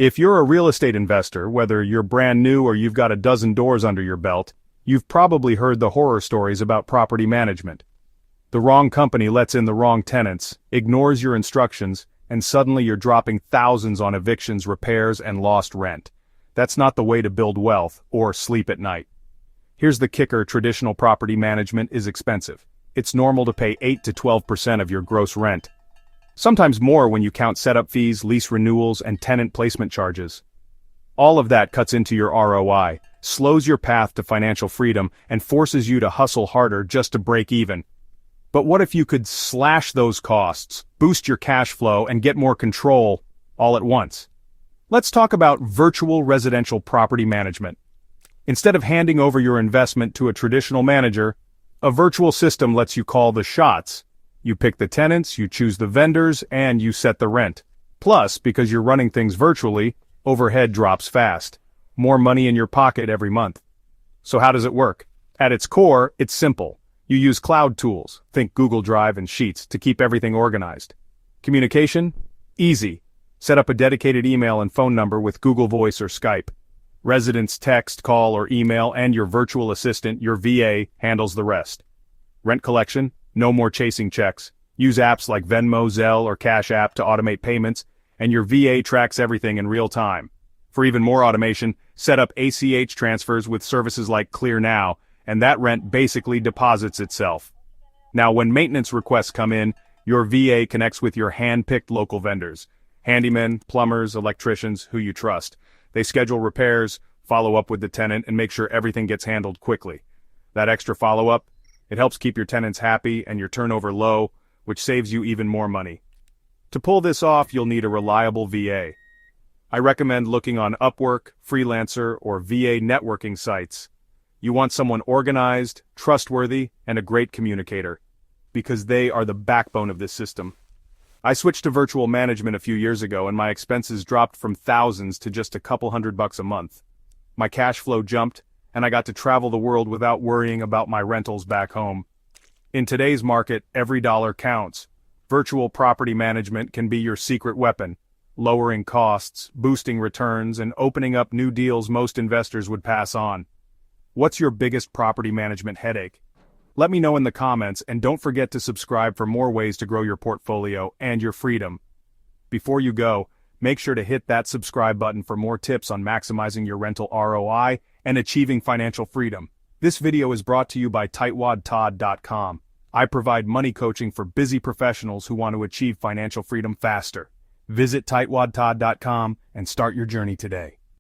If you're a real estate investor, whether you're brand new or you've got a dozen doors under your belt, you've probably heard the horror stories about property management. The wrong company lets in the wrong tenants, ignores your instructions, and suddenly you're dropping thousands on evictions, repairs, and lost rent. That's not the way to build wealth or sleep at night. Here's the kicker: traditional property management is expensive. It's normal to pay 8 to 12% of your gross rent. Sometimes more when you count setup fees, lease renewals, and tenant placement charges. All of that cuts into your ROI, slows your path to financial freedom, and forces you to hustle harder just to break even. But what if you could slash those costs, boost your cash flow, and get more control all at once? Let's talk about virtual residential property management. Instead of handing over your investment to a traditional manager, a virtual system lets you call the shots. You pick the tenants, you choose the vendors, and you set the rent. Plus, because you're running things virtually, overhead drops fast. More money in your pocket every month. So how does it work? At its core, it's simple. You use cloud tools, think Google Drive and Sheets, to keep everything organized. Communication? Easy. Set up a dedicated email and phone number with Google Voice or Skype. Residents text, call, or email, and your virtual assistant, your VA, handles the rest. Rent collection? No more chasing checks. Use apps like Venmo, Zelle, or Cash App to automate payments, and your VA tracks everything in real time. For even more automation, set up ACH transfers with services like ClearNow, and that rent basically deposits itself. Now, when maintenance requests come in, your VA connects with your hand-picked local vendors. Handymen, plumbers, electricians, who you trust. They schedule repairs, follow up with the tenant, and make sure everything gets handled quickly. That extra follow-up, it helps keep your tenants happy and your turnover low, which saves you even more money. To pull this off, you'll need a reliable VA. I recommend looking on Upwork, Freelancer, or VA networking sites. You want someone organized, trustworthy, and a great communicator, because they are the backbone of this system. I switched to virtual management a few years ago, and my expenses dropped from thousands to just a couple $100 a month. My cash flow jumped, and I got to travel the world without worrying about my rentals back home. In today's market, every dollar counts. Virtual property management can be your secret weapon, lowering costs, boosting returns, and opening up new deals most investors would pass on. What's your biggest property management headache? Let me know in the comments, and don't forget to subscribe for more ways to grow your portfolio and your freedom. Before you go, make sure to hit that subscribe button for more tips on maximizing your rental ROI and achieving financial freedom. This video is brought to you by tightwadtodd.com. I provide money coaching for busy professionals who want to achieve financial freedom faster. Visit tightwadtodd.com and start your journey today.